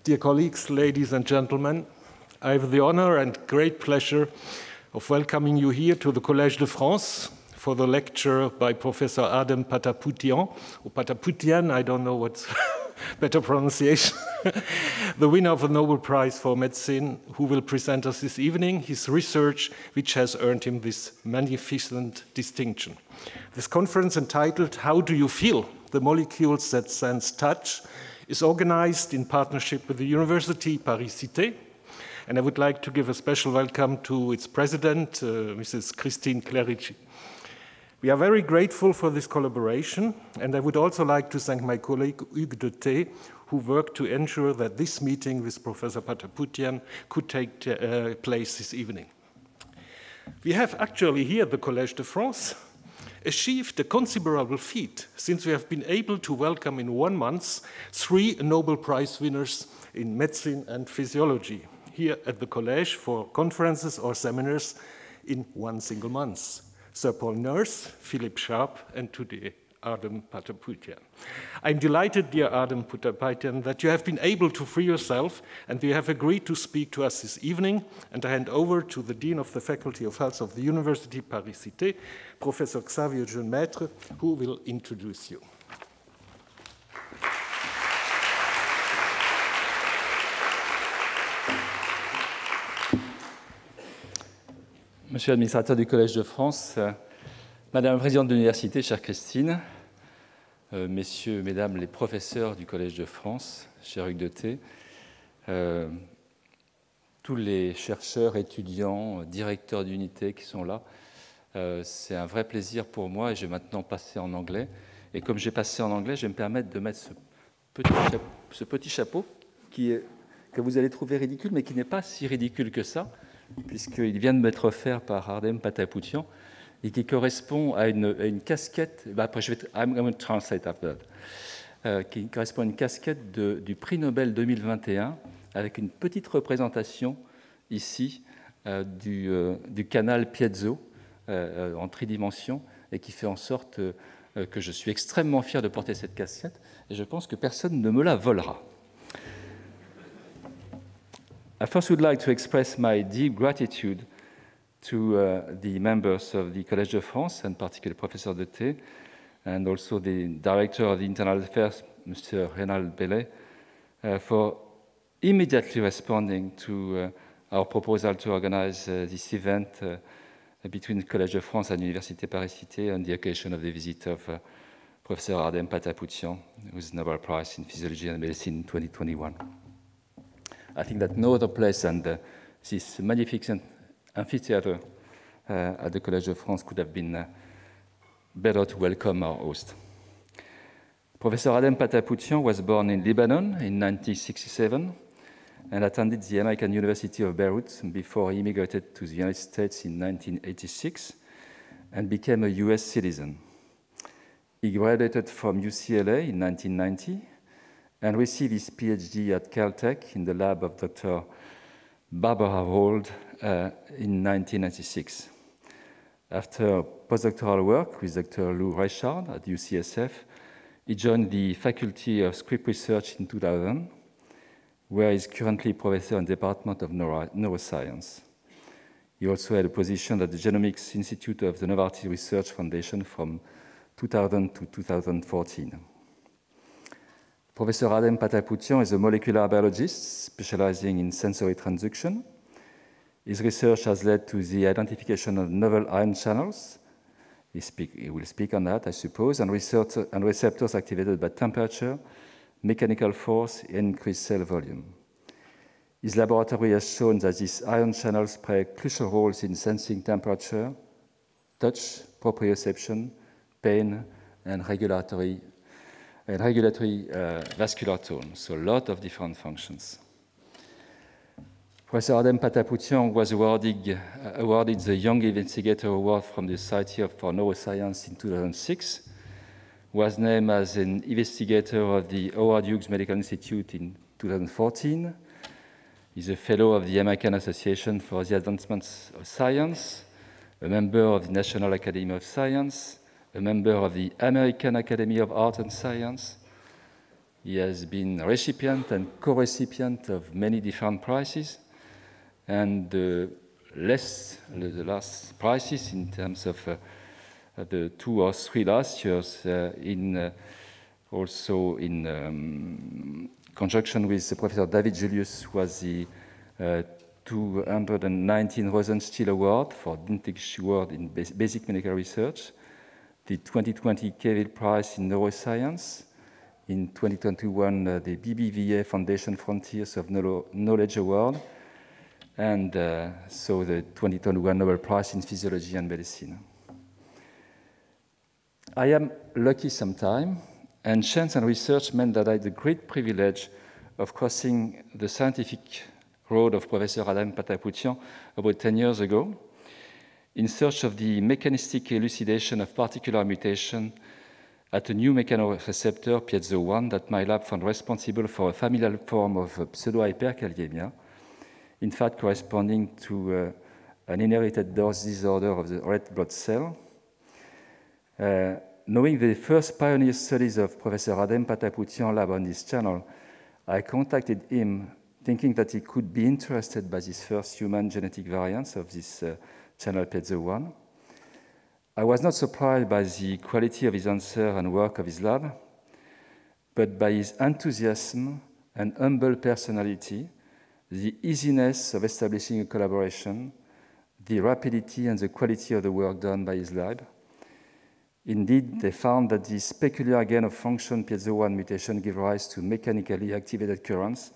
Dear colleagues, ladies and gentlemen, I have the honor and great pleasure of welcoming you here to the Collège de France for the lecture by Professor Ardem Patapoutian, or Patapoutian, I don't know what's better pronunciation, the winner of the Nobel Prize for Medicine, who will present us this evening his research which has earned him this magnificent distinction. This conference, entitled How Do You Feel? The Molecules That Sense Touch, is organized in partnership with the University Paris-Cité, and I would like to give a special welcome to its president, Mrs. Christine Clerici. We are very grateful for this collaboration, and I would also like to thank my colleague Hugues, who worked to ensure that this meeting with Professor Patapoutian could take place this evening. We have actually here at the Collège de France achieved a considerable feat, since we have been able to welcome in 1 month 3 Nobel Prize winners in medicine and physiology here at the Collège for conferences or seminars in 1 single month. Sir Paul Nurse, Philip Sharp, and today Ardem Patapoutian. I'm delighted, dear Ardem Patapoutian, that you have been able to free yourself and you have agreed to speak to us this evening, and I hand over to the Dean of the Faculty of Health of the University Paris-Cité, Professor Xavier Jeune-Maître, who will introduce you. Monsieur l'administrateur du Collège de France, Madame la Présidente de l'Université, chère Christine, Messieurs, Mesdames les professeurs du Collège de France, cher Hugues, tous les chercheurs, étudiants, directeurs d'unité qui sont là, c'est un vrai plaisir pour moi et je vais maintenant passer en anglais. Et comme j'ai passé en anglais, je vais me permettre de mettre ce petit chapeau que vous allez trouver ridicule, mais qui n'est pas si ridicule que ça, puisqu'il vient de m'être offert par Ardem Patapoutian et qui correspond à une casquette, après je vais I'm going to translate after that, qui correspond à une casquette du Prix Nobel 2021 avec une petite représentation ici du canal piezo en tridimension et qui fait en sorte que je suis extrêmement fier de porter cette casquette et je pense que personne ne me la volera. I first would like to express my deep gratitude to the members of the Collège de France, and particularly Professor Deté, and also the Director of the Internal Affairs, Mr. Reynald Bellet, for immediately responding to our proposal to organize this event between the Collège de France and Université Paris-Cité on the occasion of the visit of Professor Ardem Patapoutian, whose Nobel Prize in Physiology and Medicine in 2021. I think that no other place than this magnificent amphitheater at the Collège de France could have been better to welcome our host. Professor Ardem Patapoutian was born in Lebanon in 1967 and attended the American University of Beyrouth before he immigrated to the United States in 1986 and became a US citizen. He graduated from UCLA in 1990 and received his PhD at Caltech in the lab of Dr. Barbara Wold in 1996. After postdoctoral work with Dr. Lou Reichardt at UCSF, he joined the faculty of Scripps Research in 2000, where he is currently professor in the Department of Neuroscience. He also had a position at the Genomics Institute of the Novartis Research Foundation from 2000 to 2014. Professor Ardem Patapoutian is a molecular biologist specializing in sensory transduction. His research has led to the identification of novel ion channels. He will speak on that, I suppose, and receptors activated by temperature, mechanical force, and increased cell volume. His laboratory has shown that these ion channels play crucial roles in sensing temperature, touch, proprioception, pain, and regulatory vascular tone, so a lot of different functions. Professor Ardem Patapoutian was awarded the Young Investigator Award from the Society for Neuroscience in 2006, was named as an investigator of the Howard Hughes Medical Institute in 2014. He's a fellow of the American Association for the Advancement of Science, a member of the National Academy of Science, a member of the American Academy of Art and Science, He has been recipient and co-recipient of many different prizes, and the last prizes in terms of the 2 or 3 last years also in conjunction with Professor David Julius, was the 219 Rosenstiel Award for Distinguished Award in Basic Medical Research, the 2020 Cavill Prize in Neuroscience, in 2021 the BBVA Foundation Frontiers of Knowledge Award, and so the 2021 Nobel Prize in Physiology and Medicine. I am lucky sometime, and chance and research meant that I had the great privilege of crossing the scientific road of Professor Ardem Patapoutian about 10 years ago, in search of the mechanistic elucidation of particular mutation at a new mechanoreceptor, piezo-1, that my lab found responsible for a familial form of pseudohyperkaliemia, in fact corresponding to an inherited disorder of the red blood cell. Knowing the first pioneer studies of Professor Ardem Patapoutian lab on this channel, I contacted him thinking that he could be interested by these first human genetic variants of this channel piezo-1. I was not surprised by the quality of his answer and work of his lab, but by his enthusiasm and humble personality, the easiness of establishing a collaboration, the rapidity and the quality of the work done by his lab. Indeed, they found that this peculiar gain-of-function piezo-1 mutation gives rise to mechanically activated currents,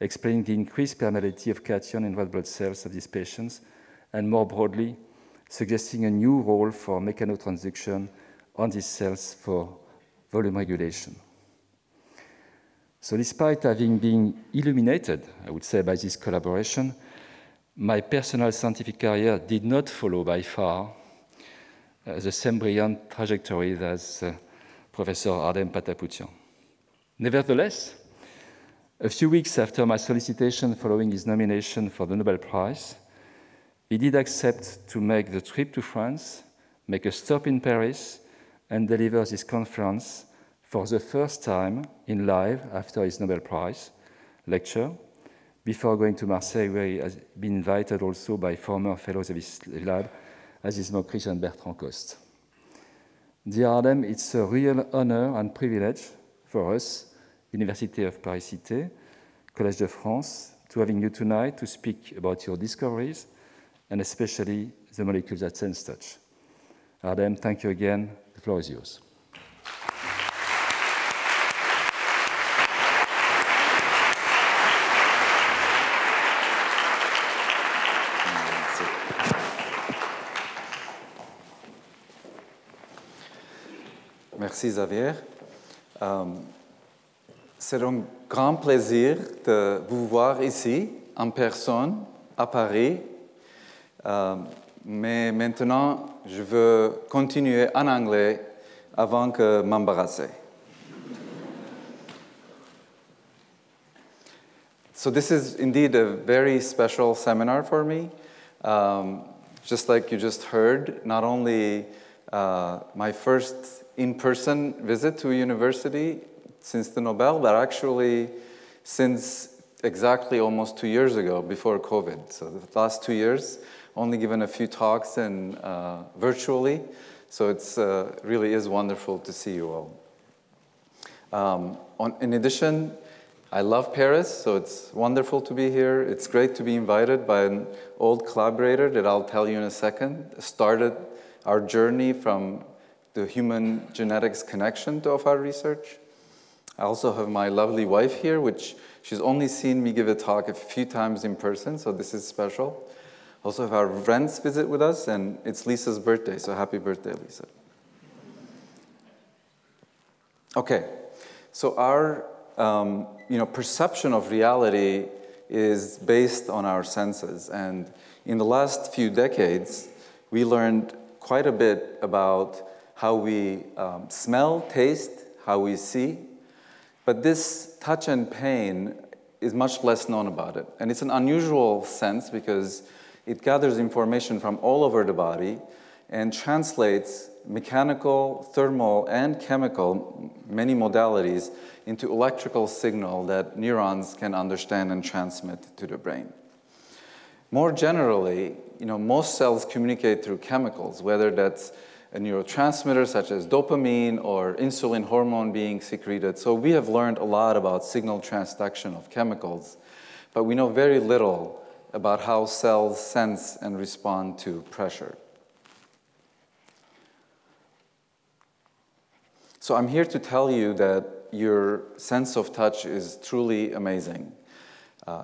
explaining the increased permeability of cation in red blood cells of these patients, and more broadly, suggesting a new role for mechanotransduction on these cells for volume regulation. So despite having been illuminated, I would say, by this collaboration, my personal scientific career did not follow by far the same brilliant trajectory as Professor Ardem Patapoutian. Nevertheless, a few weeks after my solicitation following his nomination for the Nobel Prize, he did accept to make the trip to France, make a stop in Paris, and deliver this conference for the first time in live after his Nobel Prize lecture, before going to Marseille, where he has been invited also by former fellows of his lab, as is Mokrich and Bertrand Coste. Dear Ardem, it's a real honor and privilege for us, Université of Paris-Cité, Collège de France, to having you tonight to speak about your discoveries, and especially the molecules that sense touch. Ardem, thank you again. The floor is yours. Merci Xavier. C'est un grand plaisir de vous voir ici, en personne, à Paris. Mais maintenant, je veux continuer en anglais avant que m'embarrasser. So this is indeed a very special seminar for me. Just like you just heard, not only my first in-person visit to a university since the Nobel, but actually since exactly almost 2 years ago, before COVID. So the last 2 years, only given a few talks and virtually. So it's really is wonderful to see you all. In addition, I love Paris, so it's wonderful to be here. It's great to be invited by an old collaborator that I'll tell you in a second. Started our journey from the human genetics connection of our research. I also have my lovely wife here, which she's only seen me give a talk a few times in person, so this is special. Also have our friends visit with us, and it's Lisa's birthday, so happy birthday, Lisa. Okay, so our perception of reality is based on our senses, and in the last few decades, we learned quite a bit about how we smell, taste, how we see. But this touch and pain is much less known about it. And it's an unusual sense because it gathers information from all over the body and translates mechanical, thermal, and chemical, many modalities, into electrical signal that neurons can understand and transmit to the brain. More generally, most cells communicate through chemicals, whether that's a neurotransmitter such as dopamine or insulin hormone being secreted. So we have learned a lot about signal transduction of chemicals, but we know very little about how cells sense and respond to pressure. So I'm here to tell you that your sense of touch is truly amazing.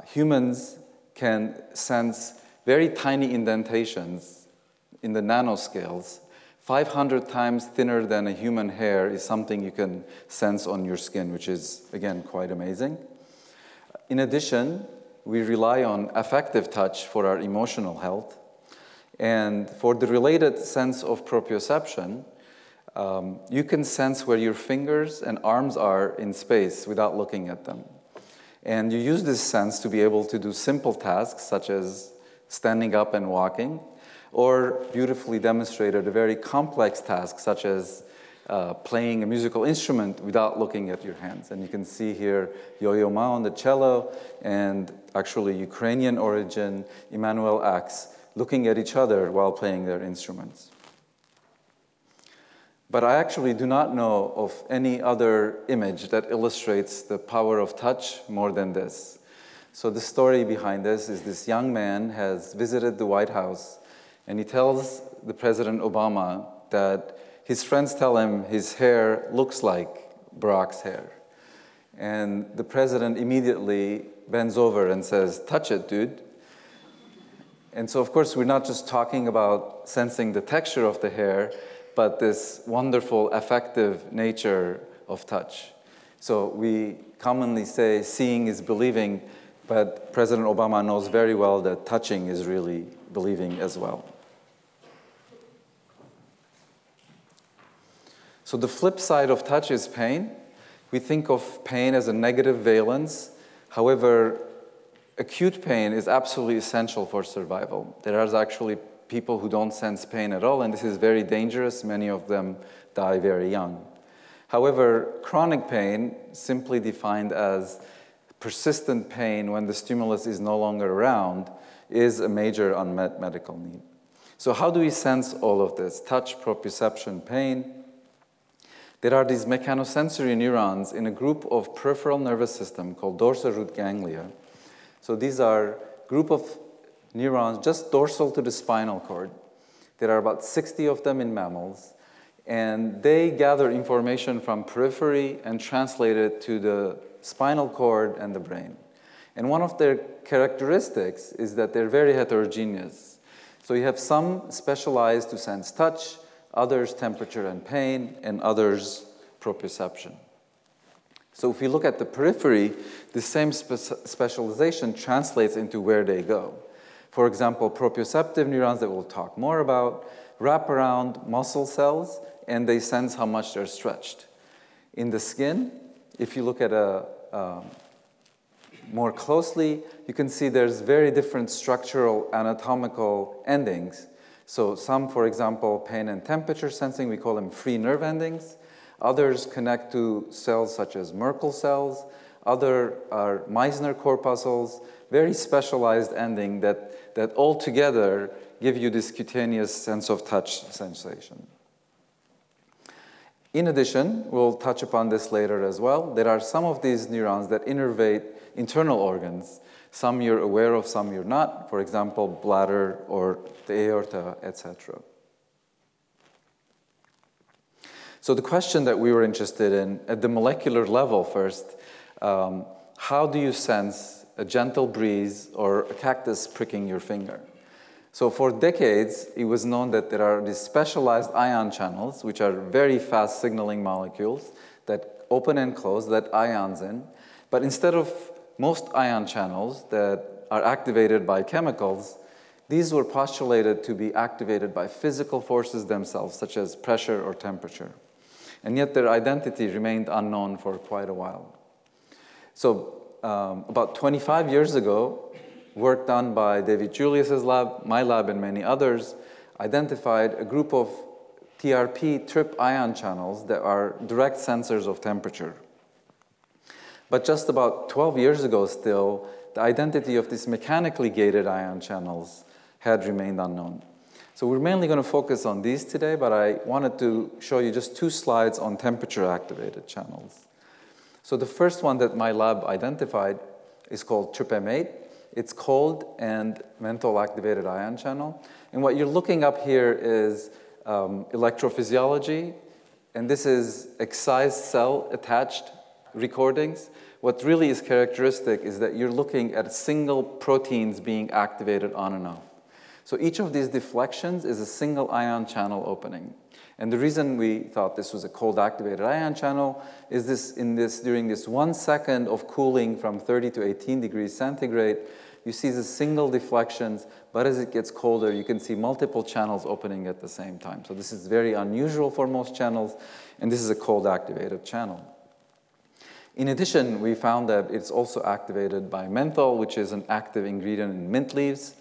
Humans can sense very tiny indentations in the nanoscales. 500 times thinner than a human hair is something you can sense on your skin, which is, again, quite amazing. In addition, we rely on affective touch for our emotional health. And for the related sense of proprioception, you can sense where your fingers and arms are in space without looking at them. And you use this sense to be able to do simple tasks, such as standing up and walking, or beautifully demonstrated a very complex task, such as playing a musical instrument without looking at your hands. And you can see here Yo-Yo Ma on the cello, and actually Ukrainian origin, Emmanuel Axe, looking at each other while playing their instruments. But I actually do not know of any other image that illustrates the power of touch more than this. So the story behind this is this young man has visited the White House, and he tells the President Obama that his friends tell him his hair looks like Barack's hair. And the president immediately bends over and says, "Touch it, dude." And so, of course, we're not just talking about sensing the texture of the hair, but this wonderful affective nature of touch. So we commonly say seeing is believing, but President Obama knows very well that touching is really believing as well. So the flip side of touch is pain. We think of pain as a negative valence. However, acute pain is absolutely essential for survival. There are actually people who don't sense pain at all, and this is very dangerous. Many of them die very young. However, chronic pain, simply defined as persistent pain when the stimulus is no longer around, is a major unmet medical need. So how do we sense all of this? Touch, proprioception, pain. There are these mechanosensory neurons in a group of peripheral nervous system called dorsal root ganglia. So these are a group of neurons just dorsal to the spinal cord. There are about 60 of them in mammals, and they gather information from periphery and translate it to the spinal cord and the brain. And one of their characteristics is that they're very heterogeneous. So you have some specialized to sense touch, others temperature and pain, and others proprioception. So if we look at the periphery, the same specialization translates into where they go. For example, proprioceptive neurons that we'll talk more about wrap around muscle cells, and they sense how much they're stretched. In the skin, if you look at more closely, you can see there's very different structural anatomical endings. So some, for example, pain and temperature sensing, we call them free nerve endings. Others connect to cells such as Merkel cells. Other are Meissner corpuscles, very specialized ending that all together give you this cutaneous sense of touch sensation. In addition, we'll touch upon this later as well, there are some of these neurons that innervate internal organs. Some you're aware of, some you're not. For example, bladder or the aorta, etc. So the question that we were interested in, at the molecular level first, how do you sense a gentle breeze or a cactus pricking your finger? So for decades, it was known that there are these specialized ion channels, which are very fast signaling molecules that open and close, let ions in. But instead of most ion channels that are activated by chemicals, these were postulated to be activated by physical forces themselves, such as pressure or temperature. And yet their identity remained unknown for quite a while. So about 25 years ago, work done by David Julius's lab, my lab, and many others, identified a group of TRP trip ion channels that are direct sensors of temperature. But just about 12 years ago still, the identity of these mechanically gated ion channels had remained unknown. So we're mainly going to focus on these today, but I wanted to show you just 2 slides on temperature-activated channels. So the first one that my lab identified is called TRPM8. It's cold and menthol-activated ion channel. And what you're looking up here is electrophysiology, and this is excised cell-attached recordings. What really is characteristic is that you're looking at single proteins being activated on and off. So each of these deflections is a single ion channel opening. And the reason we thought this was a cold activated ion channel is during this 1 second of cooling from 30 to 18 degrees centigrade, you see the single deflections, but as it gets colder, you can see multiple channels opening at the same time. So this is very unusual for most channels, and this is a cold activated channel. In addition, we found that it's also activated by menthol, which is an active ingredient in mint leaves.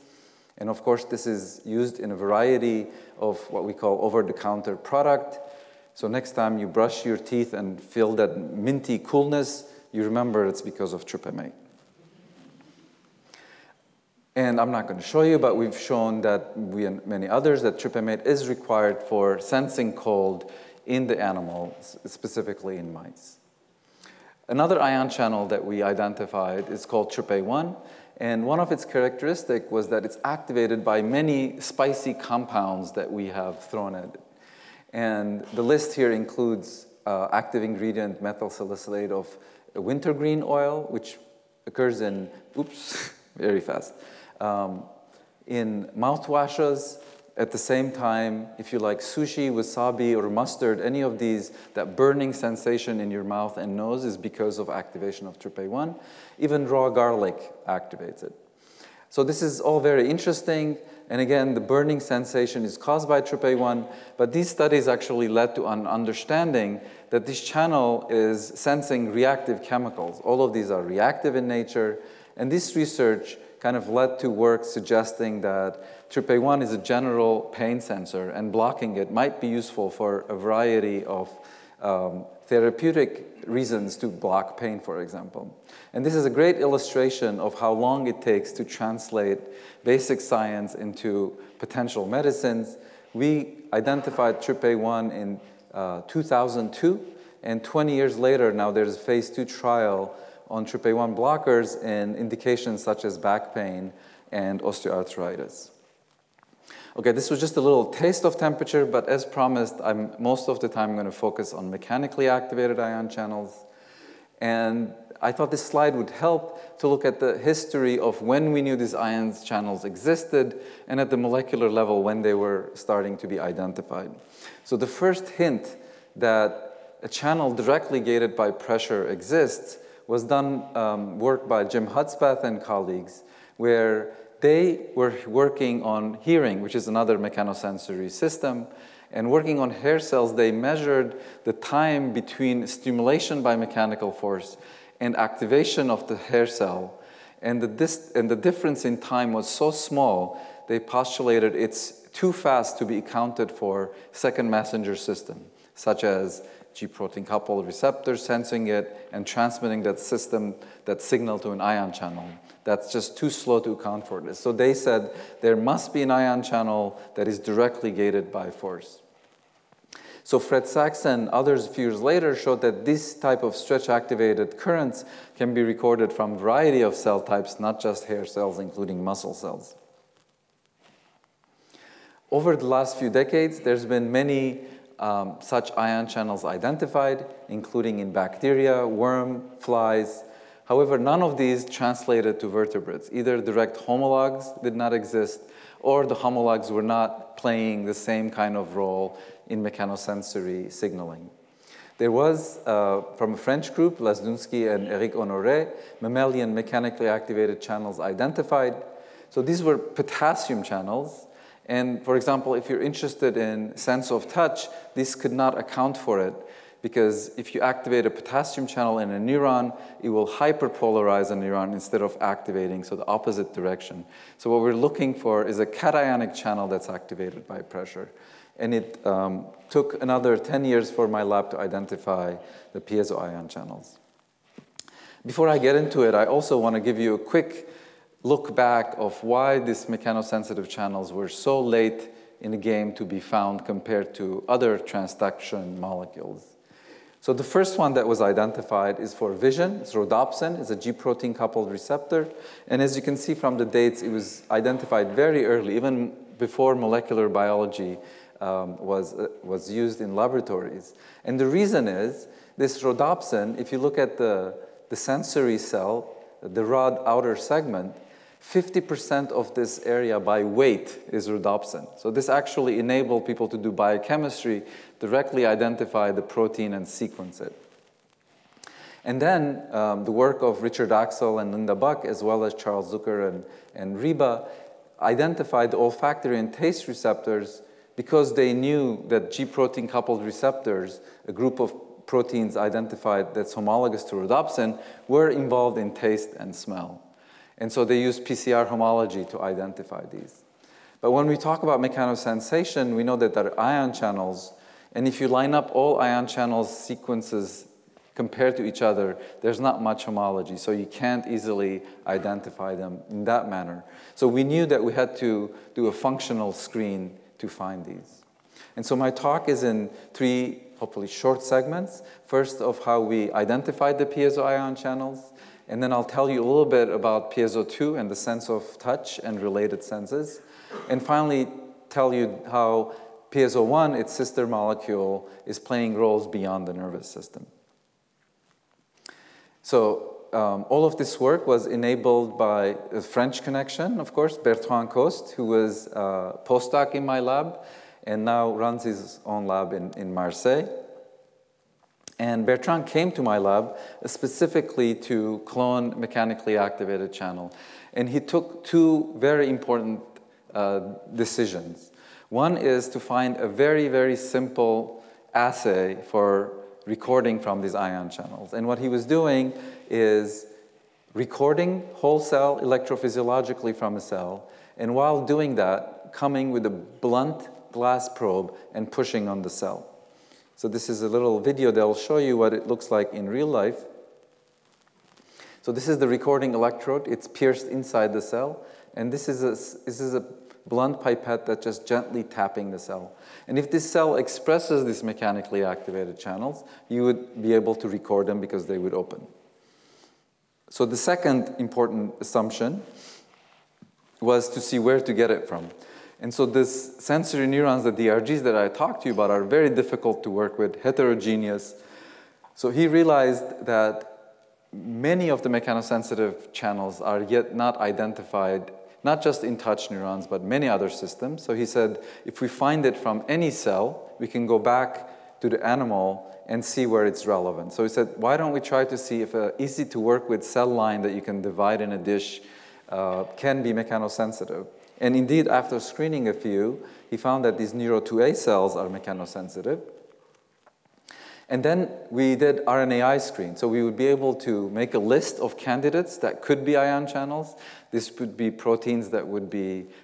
And of course, this is used in a variety of what we call over-the-counter product. So next time you brush your teeth and feel that minty coolness, you remember it's because of TRPM8. And I'm not going to show you, but we've shown that we and many others that TRPM8 is required for sensing cold in the animal, specifically in mice. Another ion channel that we identified is called TRPA1, and one of its characteristics was that it's activated by many spicy compounds that we have thrown at it. And the list here includes active ingredient methyl salicylate of wintergreen oil, which occurs in, very fast, in mouthwashes. At the same time, if you like sushi, wasabi, or mustard, any of these, that burning sensation in your mouth and nose is because of activation of TRPA1. Even raw garlic activates it. So this is all very interesting. And again, the burning sensation is caused by TRPA1, but these studies actually led to an understanding that this channel is sensing reactive chemicals. All of these are reactive in nature, and this research kind of led to work suggesting that TRPA1 is a general pain sensor, and blocking it might be useful for a variety of therapeutic reasons to block pain, for example. And this is a great illustration of how long it takes to translate basic science into potential medicines. We identified TRPA1 in 2002, and 20 years later, now there's a phase 2 trial on TRPA1 blockers in indications such as back pain and osteoarthritis. Okay, this was just a little taste of temperature, but as promised, most of the time going to focus on mechanically activated ion channels. And I thought this slide would help to look at the history of when we knew these ion channels existed, and at the molecular level when they were starting to be identified. So the first hint that a channel directly gated by pressure exists was done work by Jim Hudspeth and colleagues, where they were working on hearing, which is another mechanosensory system. And working on hair cells, they measured the time between stimulation by mechanical force and activation of the hair cell. And the difference in time was so small, they postulated it's too fast to be accounted for second messenger system, such as G-protein coupled receptors sensing it and transmitting that signal to an ion channel. That's just too slow to account for this. So they said there must be an ion channel that is directly gated by force. So Fred Sachs and others a few years later showed that this type of stretch-activated currents can be recorded from a variety of cell types, not just hair cells, including muscle cells. Over the last few decades, there's been many such ion channels identified, including in bacteria, worm, flies. However, none of these translated to vertebrates. Either direct homologs did not exist, or the homologs were not playing the same kind of role in mechanosensory signaling. There was, from a French group, Lasdunsky and Eric Honoré, mammalian mechanically activated channels identified. So these were potassium channels. And for example, if you're interested in sense of touch, this could not account for it. because if you activate a potassium channel in a neuron, it will hyperpolarize a neuron instead of activating, so the opposite direction. So what we're looking for is a cationic channel that's activated by pressure. And it took another 10 years for my lab to identify the piezo ion channels. Before I get into it, I also want to give you a quick look back of why these mechanosensitive channels were so late in the game to be found compared to other transduction molecules. So the first one that was identified is for vision. It's rhodopsin. It's a G protein coupled receptor. And as you can see from the dates, it was identified very early, even before molecular biology was used in laboratories. And the reason is this rhodopsin, if you look at the sensory cell, the rod outer segment, 50% of this area by weight is rhodopsin. So this actually enabled people to do biochemistry, directly identify the protein and sequence it. And then the work of Richard Axel and Linda Buck, as well as Charles Zucker and Riba, identified the olfactory and taste receptors because they knew that G protein coupled receptors, a group of proteins identified that's homologous to rhodopsin, were involved in taste and smell. And so they used PCR homology to identify these. But when we talk about mechanosensation, we know that there are ion channels, and if you line up all ion channels sequences compared to each other, there's not much homology, so you can't easily identify them in that manner. So we knew that we had to do a functional screen to find these. And so my talk is in 3, hopefully short segments. First, of how we identified the piezo ion channels, and then I'll tell you a little bit about piezo 2 and the sense of touch and related senses. And finally, tell you how piezo 1, its sister molecule, is playing roles beyond the nervous system. So all of this work was enabled by a French connection, of course, Bertrand Coste, who was a postdoc in my lab and now runs his own lab in Marseille. And Bertrand came to my lab specifically to clone mechanically activated channel. And he took 2 very important decisions. One is to find a very, very simple assay for recording from these ion channels. And what he was doing is recording whole cell electrophysiologically from a cell, and while doing that, coming with a blunt glass probe and pushing on the cell. So this is a little video that will show you what it looks like in real life. So this is the recording electrode. It's pierced inside the cell. And this is a blunt pipette that's just gently tapping the cell. And if this cell expresses these mechanically activated channels, you would be able to record them because they would open. So the second important assumption was to see where to get it from. And so these sensory neurons, the DRGs that I talked to you about, are very difficult to work with, heterogeneous. So he realized that many of the mechanosensitive channels are yet not identified, not just in touch neurons, but many other systems. So he said, if we find it from any cell, we can go back to the animal and see where it's relevant. So he said, why don't we try to see if an easy-to-work-with cell line that you can divide in a dish can be mechanosensitive. And indeed, after screening a few, he found that these Neuro2A cells are mechanosensitive. And then we did RNAi screen. So we would be able to make a list of candidates that could be ion channels. This would be proteins that would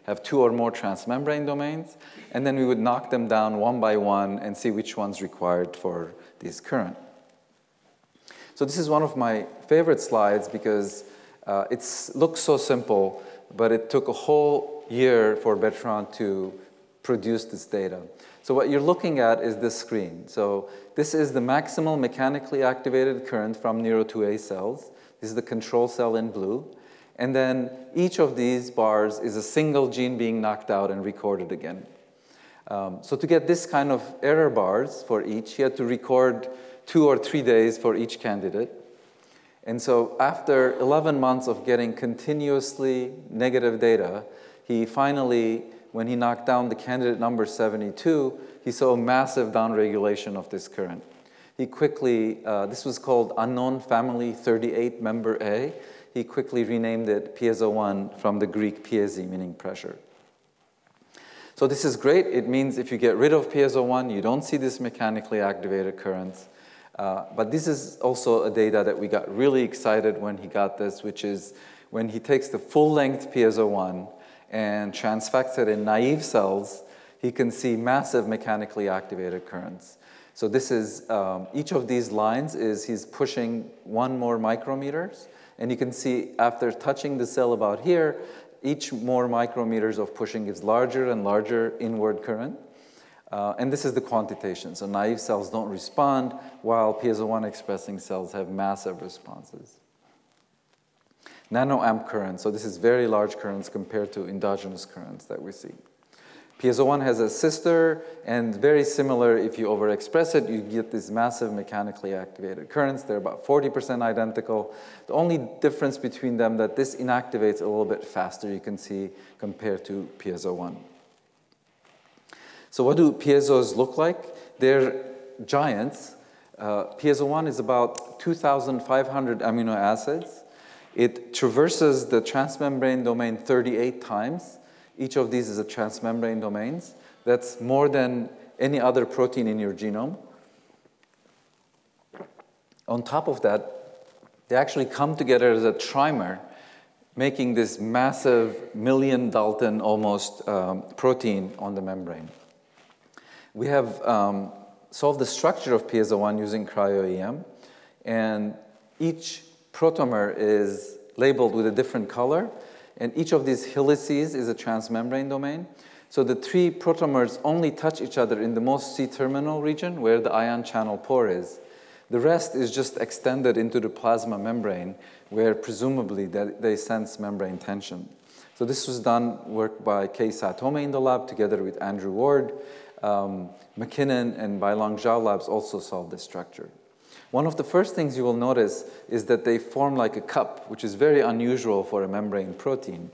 have 2 or more transmembrane domains. And then we would knock them down one by one and see which one's required for this current. So this is one of my favorite slides because it looks so simple, but it took a whole year for Bertrand to produce this data. So what you're looking at is this screen. So this is the maximal mechanically activated current from Neuro2A cells. This is the control cell in blue. And then each of these bars is a single gene being knocked out and recorded again. So to get this kind of error bars for each, he had to record 2 or 3 days for each candidate. And so after 11 months of getting continuously negative data, he finally, when he knocked down the candidate number 72, he saw a massive downregulation of this current. He quickly, this was called unknown family 38 member A. He quickly renamed it piezo1 from the Greek piezi, meaning pressure. So this is great. It means if you get rid of piezo1, you don't see this mechanically activated currents. But this is also a data that we got really excited when he got this, which is when he takes the full-length piezo-1 and transfects it in naive cells, he can see massive mechanically activated currents. So this is, each of these lines is he's pushing 1 more micrometers, and you can see after touching the cell about here, each more micrometers of pushing gives larger and larger inward current. And this is the quantitation. So naive cells don't respond, while piezo-1 expressing cells have massive responses. Nanoamp current, so this is very large currents compared to endogenous currents that we see. Piezo-1 has a sister, and very similar, if you overexpress it, you get these massive mechanically activated currents. They're about 40% identical. The only difference between them that this inactivates a little bit faster, you can see, compared to piezo-1. So what do piezos look like? They're giants. Piezo-1 is about 2,500 amino acids. It traverses the transmembrane domain 38 times. Each of these is a transmembrane domains. That's more than any other protein in your genome. On top of that, they actually come together as a trimer, making this massive million Dalton almost protein on the membrane. We have solved the structure of piezo-1 using cryo-EM, and each protomer is labeled with a different color. And each of these helices is a transmembrane domain. So the 3 protomers only touch each other in the most C-terminal region where the ion channel pore is. The rest is just extended into the plasma membrane where presumably they sense membrane tension. So this was done work by Kei Satome in the lab together with Andrew Ward. McKinnon and Bailong Zhao labs also solved this structure. One of the first things you will notice is that they form like a cup, which is very unusual for a membrane protein.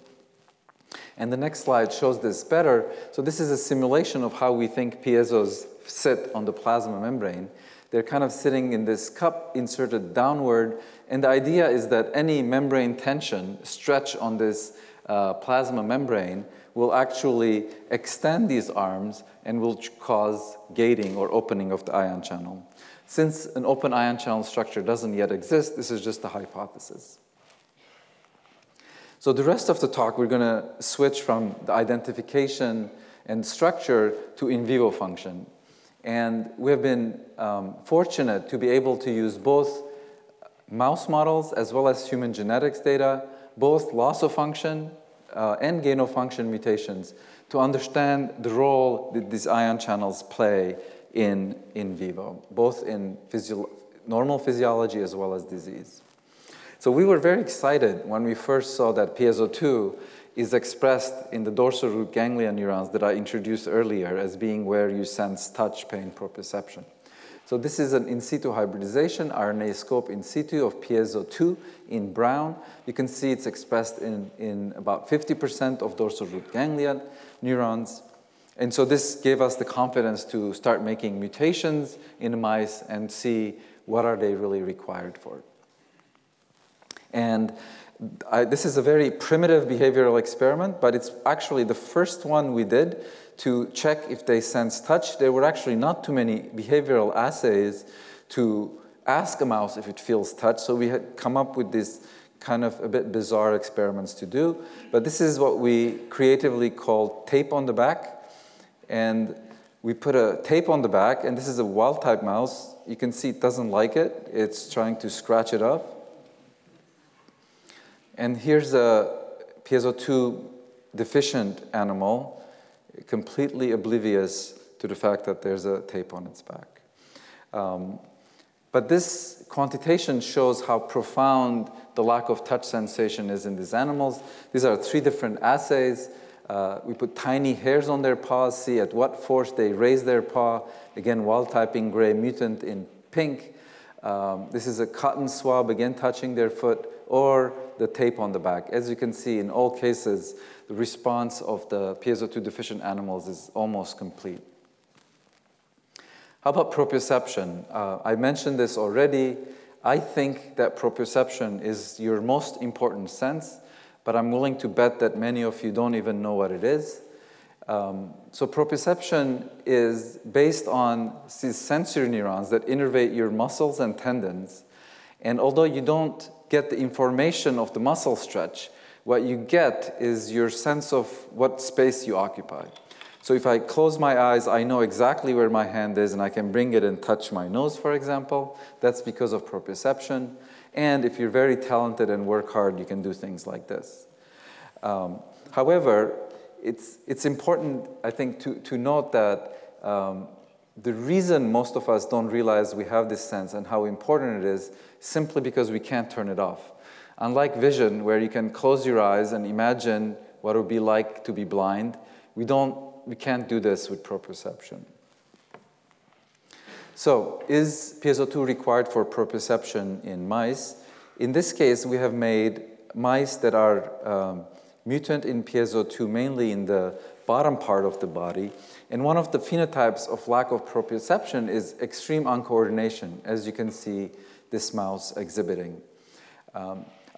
And the next slide shows this better. So this is a simulation of how we think piezos sit on the plasma membrane. They're kind of sitting in this cup inserted downward. And the idea is that any membrane tension, stretch on this plasma membrane, will actually extend these arms and will cause gating or opening of the ion channel. Since an open ion channel structure doesn't yet exist, this is just a hypothesis. So the rest of the talk, we're going to switch from the identification and structure to in vivo function. And we have been fortunate to be able to use both mouse models as well as human genetics data, both loss of function and gain of function mutations, to understand the role that these ion channels play in vivo, both in normal physiology as well as disease. So we were very excited when we first saw that piezo-2 is expressed in the dorsal root ganglia neurons that I introduced earlier as being where you sense touch, pain, proprioception. So this is an in situ hybridization, RNA-scope in situ of piezo-2 in brown. You can see it's expressed in about 50% of dorsal root ganglia neurons. And so this gave us the confidence to start making mutations in mice and see what are they really required for. And this is a very primitive behavioral experiment, but it's actually the first one we did to check if they sense touch. There were actually not too many behavioral assays to ask a mouse if it feels touch, so we had come up with this kind of a bit bizarre experiments to do. But this is what we creatively called tape on the back. And we put a tape on the back, and this is a wild-type mouse. You can see it doesn't like it. It's trying to scratch it up. And here's a piezo-2 deficient animal, completely oblivious to the fact that there's a tape on its back. But this quantitation shows how profound the lack of touch sensation is in these animals. These are 3 different assays. We put tiny hairs on their paws, see at what force they raise their paw. Again, wild-type in gray, mutant in pink. This is a cotton swab, again touching their foot, or the tape on the back. As you can see, in all cases, the response of the piezo-2 deficient animals is almost complete. How about proprioception? I mentioned this already. I think that proprioception is your most important sense, but I'm willing to bet that many of you don't even know what it is. So proprioception is based on these sensory neurons that innervate your muscles and tendons. And although you don't get the information of the muscle stretch, what you get is your sense of what space you occupy. So if I close my eyes, I know exactly where my hand is, and I can bring it and touch my nose, for example. That's because of proprioception. And if you're very talented and work hard, you can do things like this. However, it's important, I think, to note that the reason most of us don't realize we have this sense and how important it is simply because we can't turn it off. Unlike vision, where you can close your eyes and imagine what it would be like to be blind, we can't do this with proprioception. So, is piezo2 required for proprioception in mice? In this case, we have made mice that are mutant in piezo2, mainly in the bottom part of the body. And one of the phenotypes of lack of proprioception is extreme uncoordination, as you can see this mouse exhibiting.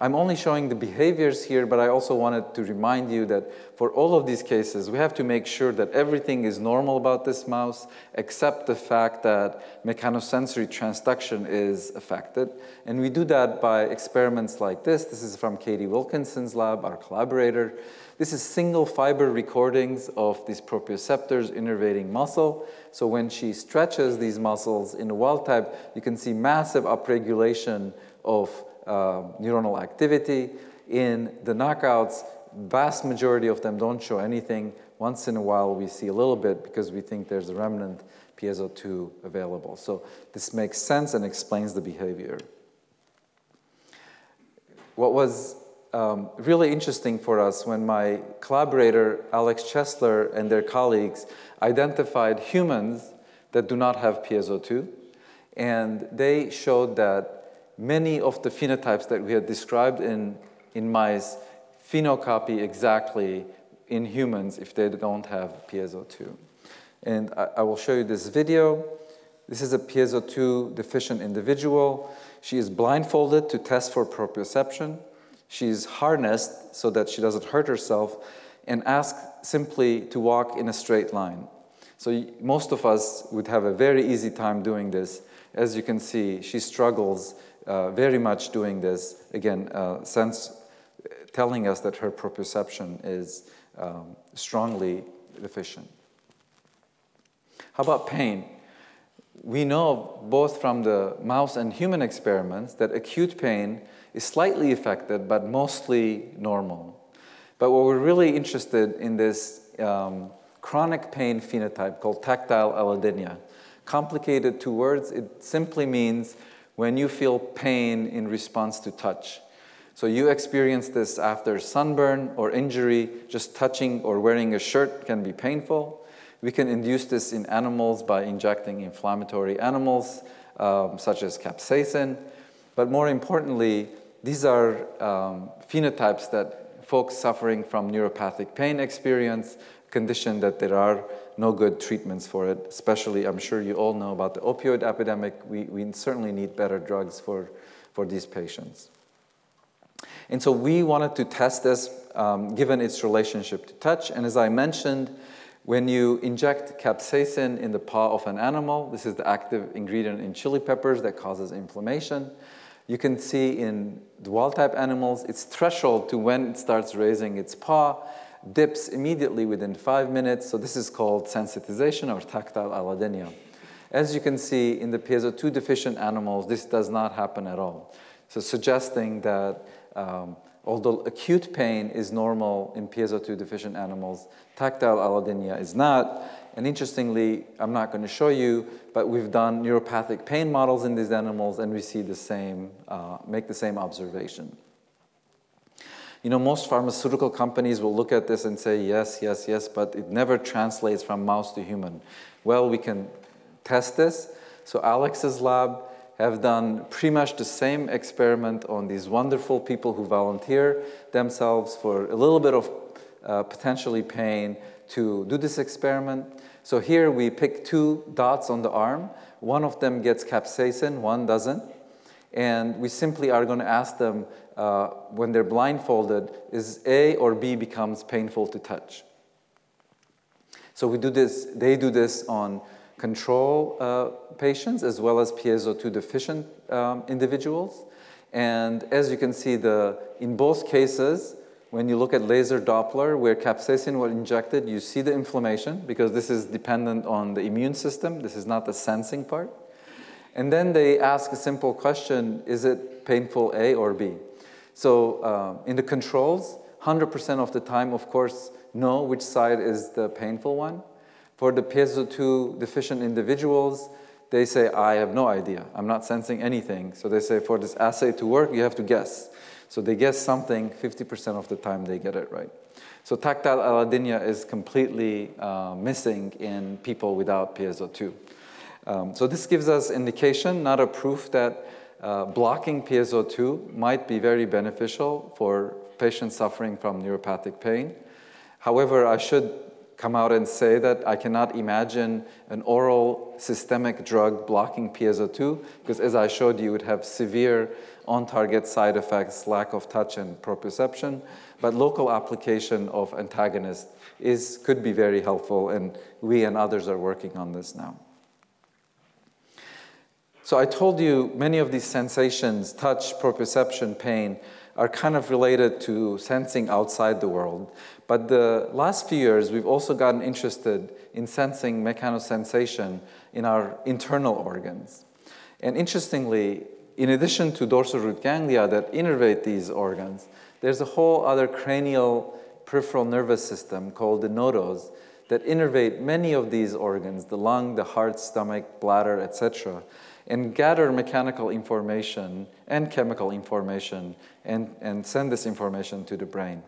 I'm only showing the behaviors here, but I also wanted to remind you that for all of these cases, we have to make sure that everything is normal about this mouse, except the fact that mechanosensory transduction is affected. And we do that by experiments like this. This is from Katie Wilkinson's lab, our collaborator. This is single fiber recordings of these proprioceptors innervating muscle. So when she stretches these muscles in the wild type, you can see massive upregulation of neuronal activity. In the knockouts, vast majority of them don't show anything. Once in a while, we see a little bit because we think there's a remnant piezo2 available. So this makes sense and explains the behavior. What was really interesting for us when my collaborator, Alex Chesler, and their colleagues identified humans that do not have piezo2, and they showed that many of the phenotypes that we had described in mice phenocopy exactly in humans if they don't have piezo2. And I will show you this video. This is a piezo2 deficient individual. She is blindfolded to test for proprioception. She's harnessed so that she doesn't hurt herself and asked simply to walk in a straight line. So most of us would have a very easy time doing this. As you can see, she struggles very much doing this, again, telling us that her proprioception is strongly deficient. How about pain? We know both from the mouse and human experiments that acute pain is slightly affected, but mostly normal. But what we're really interested in this chronic pain phenotype called tactile allodynia. Complicated 2 words, it simply means when you feel pain in response to touch. So you experience this after sunburn or injury, just touching or wearing a shirt can be painful. We can induce this in animals by injecting inflammatory animals, such as capsaicin. But more importantly, these are phenotypes that folks suffering from neuropathic pain experience, condition that there are no good treatments for it, especially, I'm sure you all know about the opioid epidemic. We certainly need better drugs for these patients. And so we wanted to test this given its relationship to touch. And as I mentioned, when you inject capsaicin in the paw of an animal, this is the active ingredient in chili peppers that causes inflammation. You can see in the wild-type animals, its threshold to when it starts raising its paw dips immediately within 5 minutes. So this is called sensitization or tactile allodynia. As you can see in the piezo2 deficient animals, this does not happen at all. So suggesting that although acute pain is normal in piezo2 deficient animals, tactile allodynia is not. And interestingly, I'm not going to show you, but we've done neuropathic pain models in these animals, and we see the same, make the same observation. You know, most pharmaceutical companies will look at this and say, yes, yes, yes, but it never translates from mouse to human. Well, we can test this. So Alex's lab have done pretty much the same experiment on these wonderful people who volunteer themselves for a little bit of potentially pain to do this experiment. So here we pick 2 dots on the arm. One of them gets capsaicin, one doesn't. And we simply are going to ask them, when they're blindfolded, is A or B becomes painful to touch? So we do this, they do this on control patients as well as piezo2 deficient individuals. And as you can see, in both cases, when you look at laser Doppler, where capsaicin was injected, you see the inflammation because this is dependent on the immune system. This is not the sensing part. And then they ask a simple question, is it painful A or B? So in the controls, 100% of the time, of course, know which side is the painful one. For the piezo2 deficient individuals, they say, I have no idea. I'm not sensing anything. So they say, for this assay to work, you have to guess. So they guess something, 50% of the time they get it right. So tactile allodynia is completely missing in people without piezo2. So this gives us indication, not a proof, that blocking piezo2 might be very beneficial for patients suffering from neuropathic pain. However, I should come out and say that I cannot imagine an oral systemic drug blocking piezo2, because as I showed you, it would have severe on-target side effects, lack of touch and proprioception. But local application of antagonist could be very helpful, and we and others are working on this now. So I told you many of these sensations, touch, proprioception, pain, are kind of related to sensing outside the world. But the last few years, we've also gotten interested in sensing mechanosensation in our internal organs. And interestingly, in addition to dorsal root ganglia that innervate these organs, there's a whole other cranial peripheral nervous system called the nodos that innervate many of these organs, the lung, the heart, stomach, bladder, etc., and gather mechanical information and chemical information and send this information to the brain.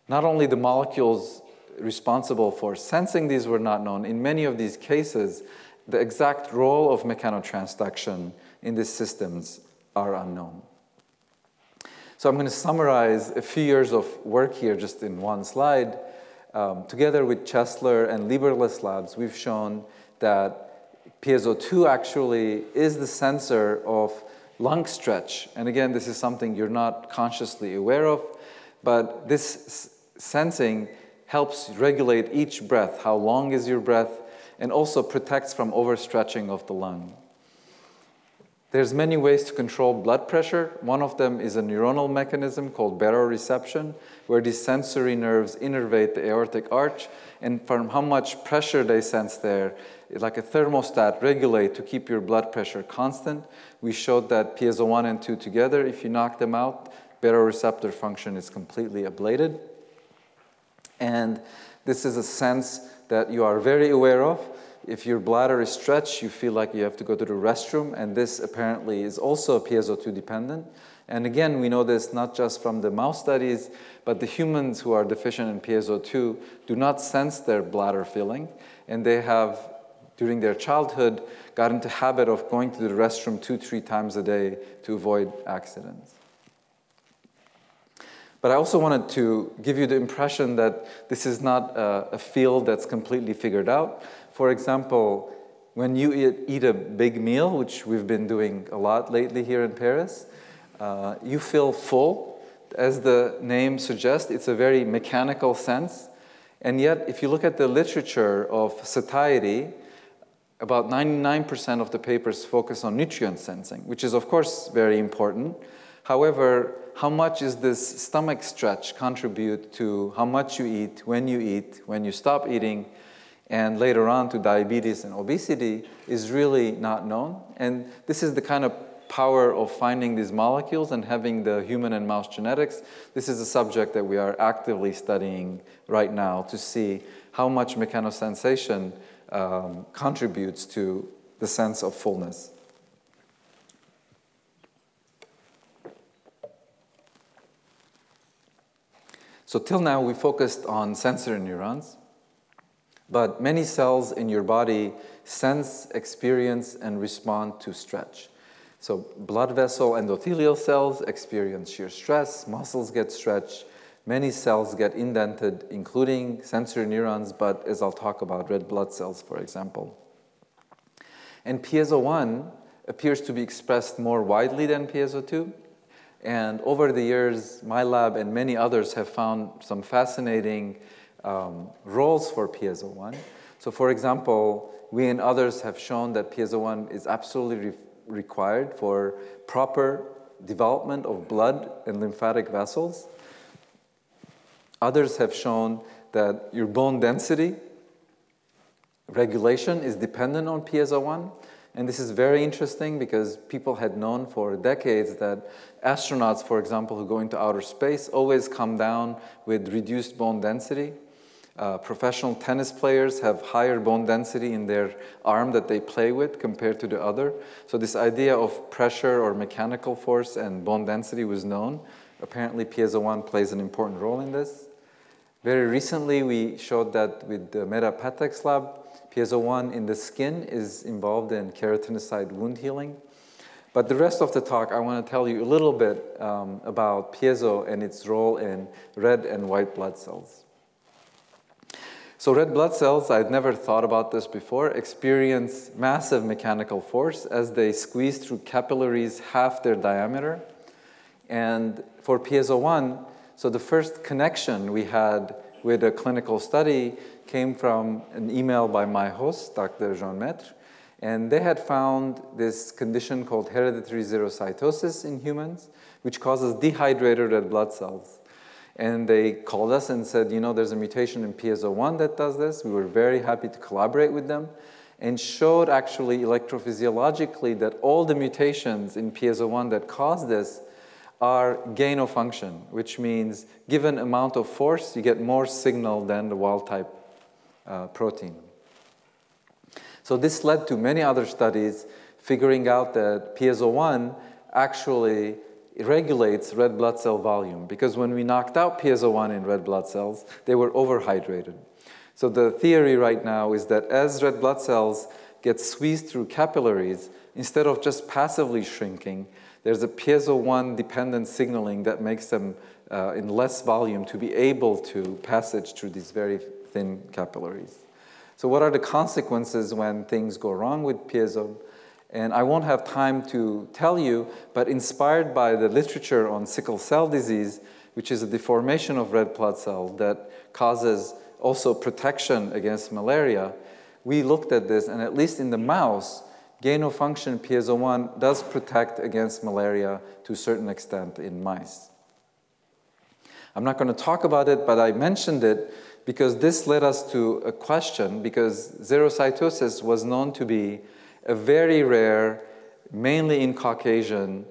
Not only the molecules responsible for sensing these were not known, in many of these cases, the exact role of mechanotransduction in these systems are unknown. So I'm going to summarize a few years of work here just in one slide. Together with Chesler and Lieberless labs, we've shown that piezo2 actually is the sensor of lung stretch. And again, this is something you're not consciously aware of, but this sensing helps regulate each breath. How long is your breath? And also protects from overstretching of the lung. There's many ways to control blood pressure. One of them is a neuronal mechanism called baroreception, where these sensory nerves innervate the aortic arch, and from how much pressure they sense there, like a thermostat, regulate to keep your blood pressure constant. We showed that piezo 1 and 2 together, if you knock them out, baroreceptor function is completely ablated. And this is a sense that you are very aware of. If your bladder is stretched, you feel like you have to go to the restroom, and this apparently is also piezo2 dependent. And again, we know this not just from the mouse studies, but the humans who are deficient in piezo2 do not sense their bladder filling, and they have, during their childhood, got into the habit of going to the restroom 2-3 times a day to avoid accidents. But I also wanted to give you the impression that this is not a field that's completely figured out. For example, when you eat a big meal, which we've been doing a lot lately here in Paris, you feel full. As the name suggests, it's a very mechanical sense. And yet, if you look at the literature of satiety, about 99% of the papers focus on nutrient sensing, which is, of course, very important. However, how much is this stomach stretch contribute to how much you eat, when you stop eating, and later on to diabetes and obesity is really not known. And this is the kind of power of finding these molecules and having the human and mouse genetics. This is a subject that we are actively studying right now to see how much mechanosensation contributes to the sense of fullness. So till now, we focused on sensory neurons, but many cells in your body sense, experience, and respond to stretch. So blood vessel endothelial cells experience shear stress, muscles get stretched, many cells get indented, including sensory neurons, but as I'll talk about, red blood cells, for example. And piezo1 appears to be expressed more widely than piezo2. And over the years, my lab and many others have found some fascinating roles for piezo1. So for example, we and others have shown that piezo1 is absolutely required for proper development of blood and lymphatic vessels. Others have shown that your bone density regulation is dependent on piezo1. And this is very interesting because people had known for decades that astronauts, for example, who go into outer space always come down with reduced bone density. Professional tennis players have higher bone density in their arm that they play with compared to the other. So this idea of pressure or mechanical force and bone density was known. Apparently, piezo1 plays an important role in this. Very recently, we showed that with the Mera Patek's lab, piezo1 in the skin is involved in keratinocyte wound healing. But the rest of the talk, I want to tell you a little bit about piezo and its role in red and white blood cells. So red blood cells, I'd never thought about this before, experience massive mechanical force as they squeeze through capillaries half their diameter. And for piezo1, so the first connection we had with a clinical study came from an email by my host, Dr. Jean Maître, and they had found this condition called hereditary xerocytosis in humans, which causes dehydrated red blood cells. And they called us and said, you know, there's a mutation in piezo1 that does this. We were very happy to collaborate with them and showed actually electrophysiologically that all the mutations in piezo1 that cause this are gain of function, which means given amount of force, you get more signal than the wild type protein. So this led to many other studies figuring out that piezo1 actually regulates red blood cell volume, because when we knocked out piezo1 in red blood cells, they were overhydrated. So the theory right now is that as red blood cells get squeezed through capillaries, instead of just passively shrinking, there's a piezo1 dependent signaling that makes them in less volume to be able to passage through these very thin capillaries. So what are the consequences when things go wrong with piezo? And I won't have time to tell you, but inspired by the literature on sickle cell disease, which is a deformation of red blood cells that causes also protection against malaria, we looked at this, and at least in the mouse, gain-of-function piezo1 does protect against malaria to a certain extent in mice. I'm not going to talk about it, but I mentioned it because this led us to a question, because xerocytosis was known to be a very rare, mainly in Caucasian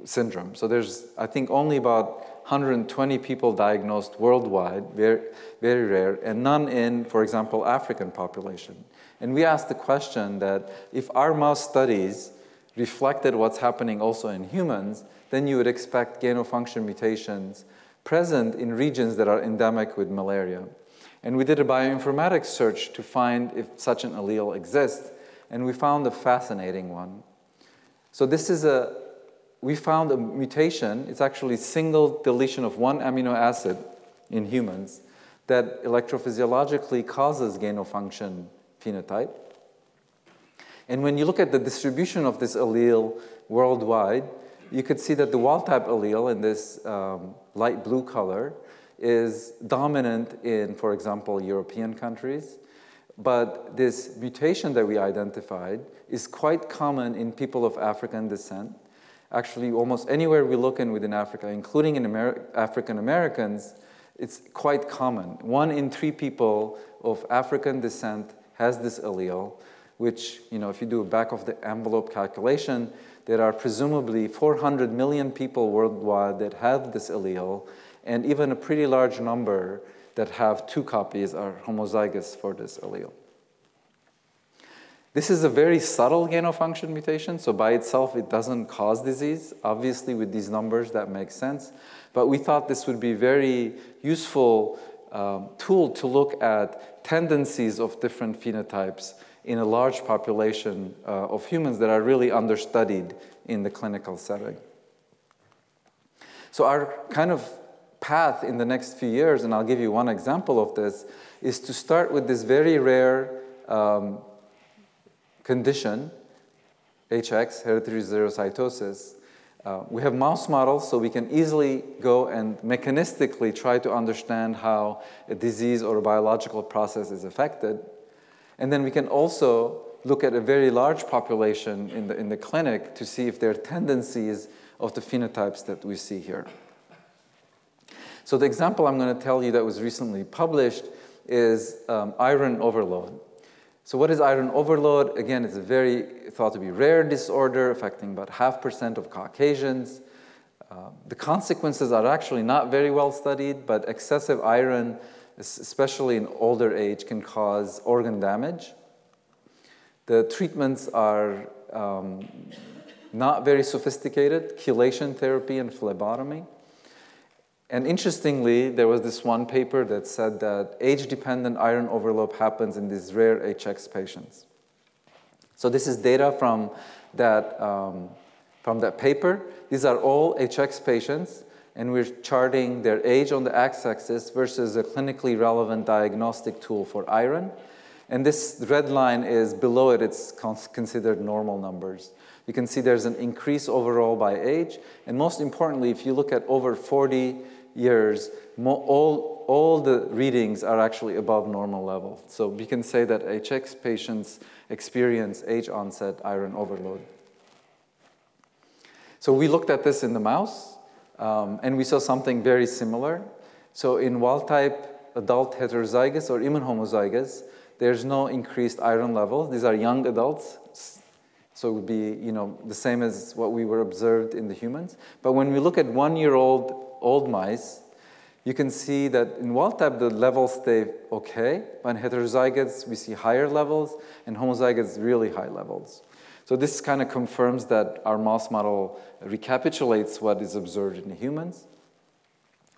syndrome. So there's, I think, only about 120 people diagnosed worldwide, very, very rare, and none in, for example, African population. And we asked the question that if our mouse studies reflected what's happening also in humans, then you would expect gain-of-function mutations present in regions that are endemic with malaria. And we did a bioinformatics search to find if such an allele exists, and we found a fascinating one. So this is we found a mutation, it's actually single deletion of one amino acid in humans that electrophysiologically causes gain-of-function phenotype. And when you look at the distribution of this allele worldwide, you could see that the wild-type allele in this light blue color is dominant in, for example, European countries. But this mutation that we identified is quite common in people of African descent. Actually, almost anywhere we look in within Africa, including in African Americans, it's quite common. 1 in 3 people of African descent has this allele, which, you know, if you do a back-of-the-envelope calculation, there are presumably 400 million people worldwide that have this allele, and even a pretty large number that have 2 copies are homozygous for this allele. This is a very subtle gain-of-function mutation, so by itself it doesn't cause disease. Obviously, with these numbers, that makes sense. But we thought this would be a very useful tool to look at tendencies of different phenotypes in a large population of humans that are really understudied in the clinical setting. So our kind of path in the next few years, and I'll give you one example of this, is to start with this very rare condition, HX, hereditary xerocytosis, We have mouse models, so we can easily go and mechanistically try to understand how a disease or a biological process is affected. And then we can also look at a very large population in the clinic to see if there are tendencies of the phenotypes that we see here. So the example I'm going to tell you that was recently published is iron overload. So what is iron overload? Again, it's a very thought to be rare disorder affecting about 0.5% of Caucasians. The consequences are actually not very well studied, but excessive iron, especially in older age, can cause organ damage. The treatments are not very sophisticated, chelation therapy and phlebotomy. And interestingly, there was this one paper that said that age-dependent iron overload happens in these rare HX patients. So this is data from that paper. These are all HX patients, and we're charting their age on the x-axis versus a clinically relevant diagnostic tool for iron. And this red line is below it, it's considered normal numbers. You can see there's an increase overall by age, and most importantly, if you look at over 40 years, all the readings are actually above normal level. So we can say that HX patients experience age-onset iron overload. So we looked at this in the mouse, and we saw something very similar. So in wild-type adult heterozygous or even homozygous, there's no increased iron levels. These are young adults, so it would be the same as what we were observed in the humans. But when we look at 1-year-old old mice, you can see that in wild type the levels stay okay, but in heterozygotes we see higher levels, and homozygotes really high levels. So this kind of confirms that our mouse model recapitulates what is observed in the humans.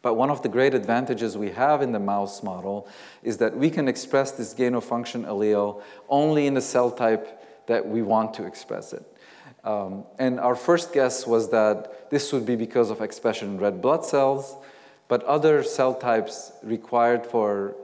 But one of the great advantages we have in the mouse model is that we can express this gain-of-function allele only in the cell type that we want to express it. And our first guess was that this would be because of expression in red blood cells, but other cell types required for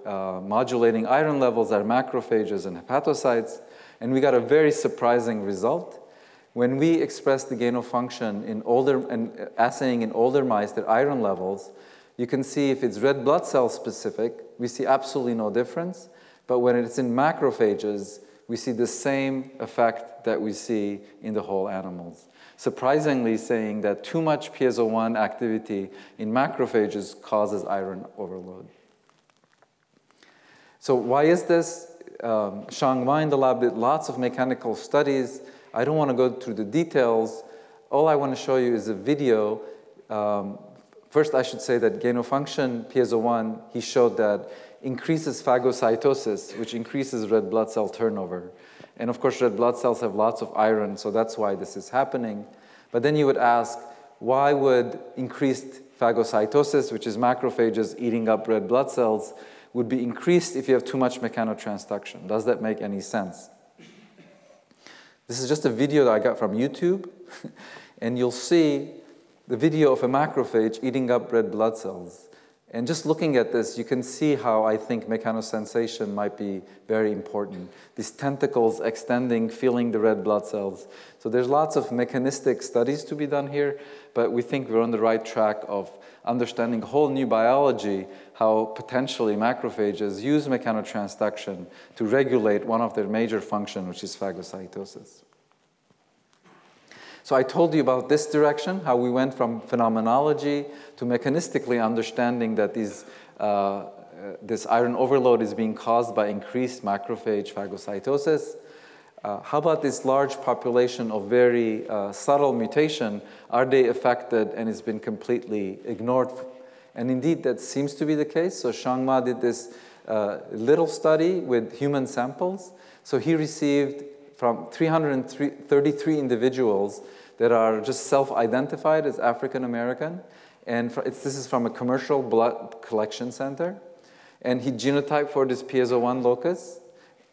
modulating iron levels are macrophages and hepatocytes, and we got a very surprising result. When we expressed the gain-of-function in assaying in older mice their iron levels, you can see if it's red blood cell specific, we see absolutely no difference, but when it's in macrophages, we see the same effect that we see in the whole animals. Surprisingly saying that too much piezo-1 activity in macrophages causes iron overload. So why is this? Shang Ma in the lab did lots of mechanical studies. I don't want to go through the details. All I want to show you is a video. First, I should say that gain-of-function piezo-1, he showed that increases phagocytosis, which increases red blood cell turnover. And of course, red blood cells have lots of iron, so that's why this is happening. But then you would ask, why would increased phagocytosis, which is macrophages eating up red blood cells, would be increased if you have too much mechanotransduction? Does that make any sense? This is just a video that I got from YouTube, and you'll see the video of a macrophage eating up red blood cells. And just looking at this, you can see how I think mechanosensation might be very important. These tentacles extending, feeling the red blood cells. So there's lots of mechanistic studies to be done here, but we think we're on the right track of understanding whole new biology, how potentially macrophages use mechanotransduction to regulate one of their major functions, which is phagocytosis. So I told you about this direction, how we went from phenomenology to mechanistically understanding that this iron overload is being caused by increased macrophage phagocytosis. How about this large population of very subtle mutation? Are they affected and it's been completely ignored? And indeed, that seems to be the case. So Shang Ma did this little study with human samples. So he received from 333 individuals that are just self-identified as African American. And this is from a commercial blood collection center. And he genotyped for this piezo-1 locus.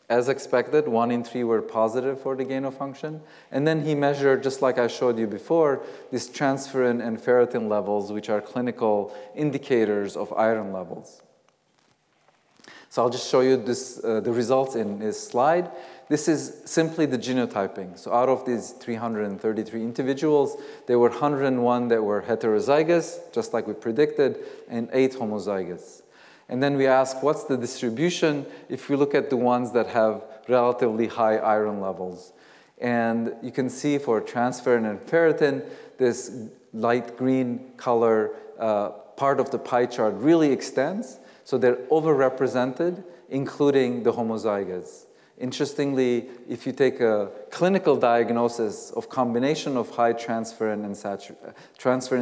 As expected, 1 in 3 were positive for the gain-of-function. And then he measured, just like I showed you before, these transferrin and ferritin levels, which are clinical indicators of iron levels. So I'll just show you this, the results in this slide. This is simply the genotyping. So out of these 333 individuals, there were 101 that were heterozygous, just like we predicted, and 8 homozygous. And then we ask, what's the distribution if we look at the ones that have relatively high iron levels? And you can see for transferrin and ferritin, this light green color part of the pie chart really extends. So they're overrepresented, including the homozygous. Interestingly, if you take a clinical diagnosis of combination of high transferrin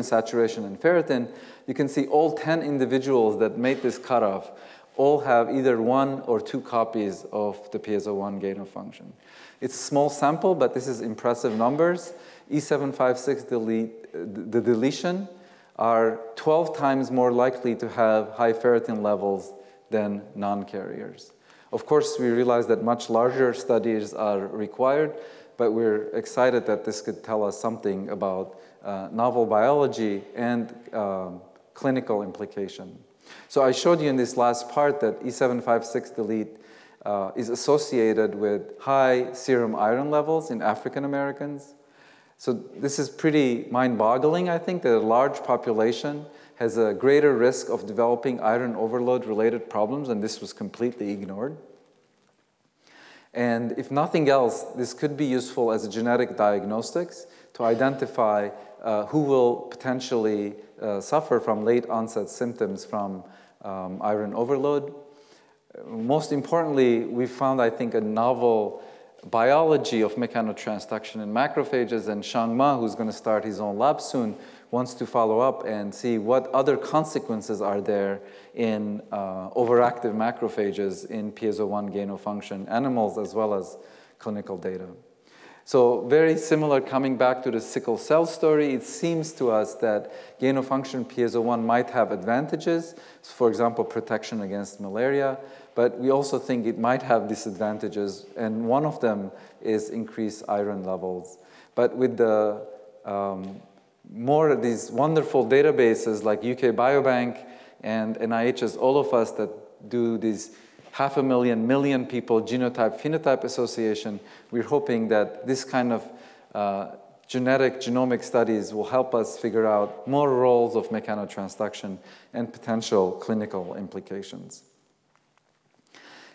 saturation and ferritin, you can see all 10 individuals that made this cutoff all have either 1 or 2 copies of the PSO1 gain of function. It's a small sample, but this is impressive numbers. E756 the deletion are 12 times more likely to have high ferritin levels than non-carriers. Of course, we realize that much larger studies are required, but we're excited that this could tell us something about novel biology and clinical implication. So I showed you in this last part that E756 delete is associated with high serum iron levels in African Americans. So this is pretty mind-boggling, I think, that a large population has a greater risk of developing iron overload-related problems, and this was completely ignored. And if nothing else, this could be useful as a genetic diagnostics to identify who will potentially suffer from late-onset symptoms from iron overload. Most importantly, we found, I think, a novel biology of mechanotransduction in macrophages, and Shang Ma, who's going to start his own lab soon, wants to follow up and see what other consequences are there in overactive macrophages in PSO1 gain-of-function animals as well as clinical data. So very similar, coming back to the sickle cell story, it seems to us that gain-of-function PSO1 might have advantages, for example, protection against malaria, but we also think it might have disadvantages, and one of them is increased iron levels. But with the more of these wonderful databases like UK Biobank and NIH's, all of us that do these 500,000 million people genotype-phenotype association, we're hoping that this kind of genomic studies will help us figure out more roles of mechanotransduction and potential clinical implications.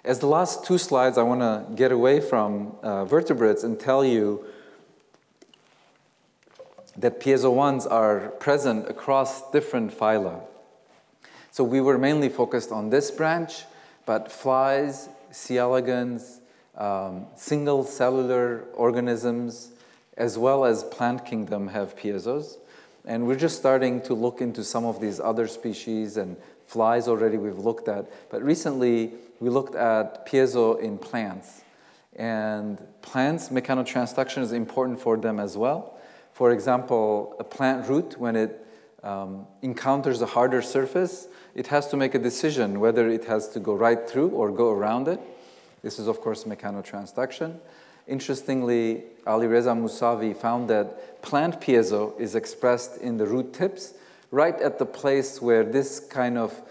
As the last 2 slides, I want to get away from vertebrates and tell you that PSO1s are present across different phyla. So we were mainly focused on this branch, but flies, C. elegans, single cellular organisms, as well as plant kingdom have PSOs. And we're just starting to look into some of these other species, and flies already we've looked at. But recently, we looked at piezo in plants. And plants, mechanotransduction is important for them as well. For example, a plant root, when it encounters a harder surface, it has to make a decision whether it has to go right through or go around it. This is, of course, mechanotransduction. Interestingly, Ali Reza Mousavi found that plant piezo is expressed in the root tips, right at the place where this kind of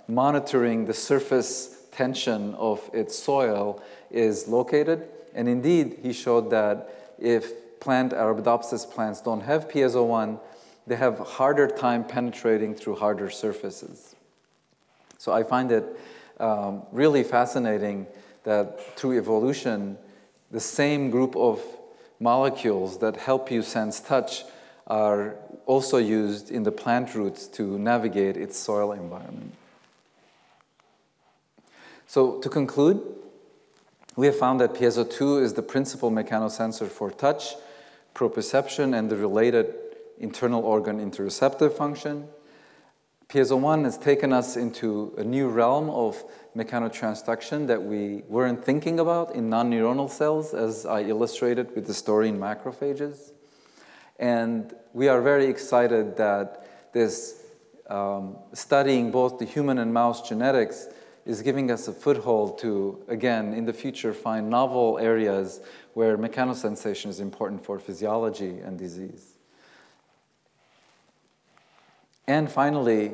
monitoring the surface tension of its soil is located. And indeed, he showed that if plant Arabidopsis plants don't have PSO1, they have a harder time penetrating through harder surfaces. So I find it really fascinating that through evolution, the same group of molecules that help you sense touch are also used in the plant roots to navigate its soil environment. So to conclude, we have found that piezo2 is the principal mechanosensor for touch, proprioception, and the related internal organ interoceptive function. PSO1 has taken us into a new realm of mechanotransduction that we weren't thinking about in non-neuronal cells, as I illustrated with the story in macrophages. And we are very excited that this studying both the human and mouse genetics is giving us a foothold to, again, in the future, find novel areas where mechanosensation is important for physiology and disease. And finally,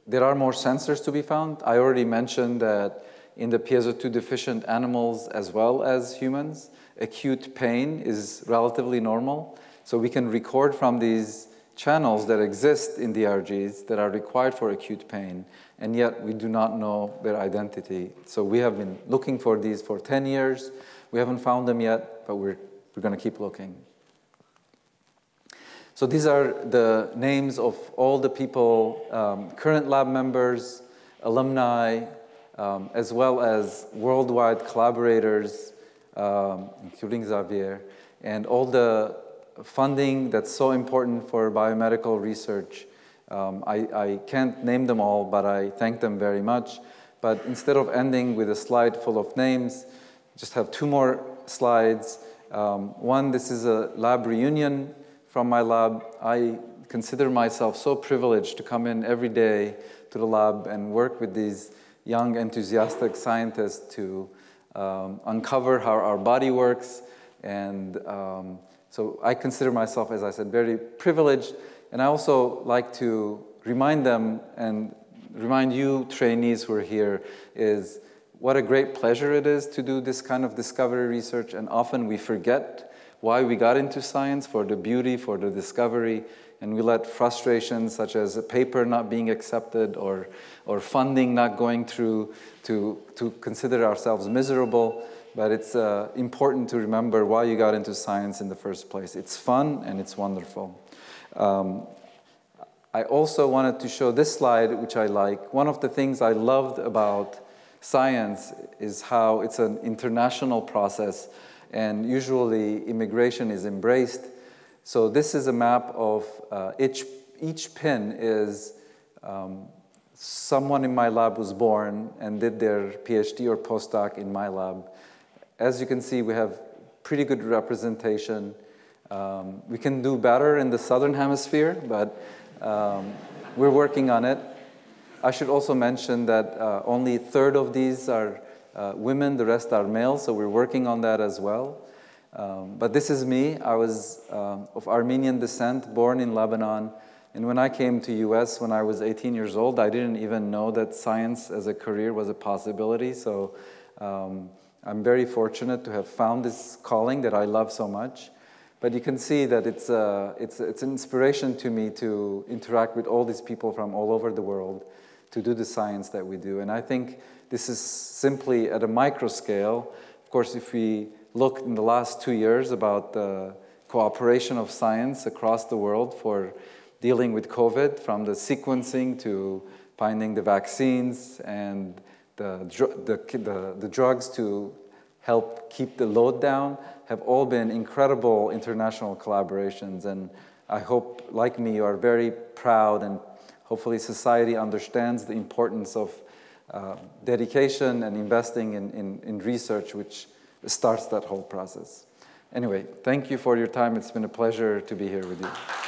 there are more sensors to be found. I already mentioned that in the piezo2 deficient animals as well as humans, acute pain is relatively normal. So we can record from these channels that exist in DRGs that are required for acute pain, and yet we do not know their identity. So we have been looking for these for 10 years. We haven't found them yet, but we're going to keep looking. So these are the names of all the people, current lab members, alumni, as well as worldwide collaborators, including Xavier, and all the funding that's so important for biomedical research. I can't name them all, but I thank them very much. But instead of ending with a slide full of names, just have 2 more slides. One, this is a lab reunion from my lab. I consider myself so privileged to come in every day to the lab and work with these young, enthusiastic scientists to uncover how our body works. And so I consider myself, as I said, very privileged. And I also like to remind them and remind you trainees who are here is what a great pleasure it is to do this kind of discovery research. And often we forget why we got into science, for the beauty, for the discovery, and we let frustrations such as a paper not being accepted or funding not going through to consider ourselves miserable. But it's important to remember why you got into science in the first place. It's fun and it's wonderful. I also wanted to show this slide, which I like. One of the things I loved about science is how it's an international process, and usually immigration is embraced. So this is a map of each pin is someone in my lab was born and did their PhD or postdoc in my lab. As you can see, we have pretty good representation. We can do better in the southern hemisphere, but we're working on it. I should also mention that only 1/3 of these are women, the rest are males, so we're working on that as well. But this is me. I was of Armenian descent, born in Lebanon. And when I came to US when I was 18 years old, I didn't even know that science as a career was a possibility. So I'm very fortunate to have found this calling that I love so much. But you can see that it's an inspiration to me to interact with all these people from all over the world to do the science that we do. And I think this is simply at a micro scale. Of course, if we look in the last 2 years about the cooperation of science across the world for dealing with COVID, from the sequencing to finding the vaccines and the drugs to help keep the load down, have all been incredible international collaborations. And I hope, like me, you are very proud, and hopefully society understands the importance of dedication and investing in research, which starts that whole process. Anyway, thank you for your time. It's been a pleasure to be here with you.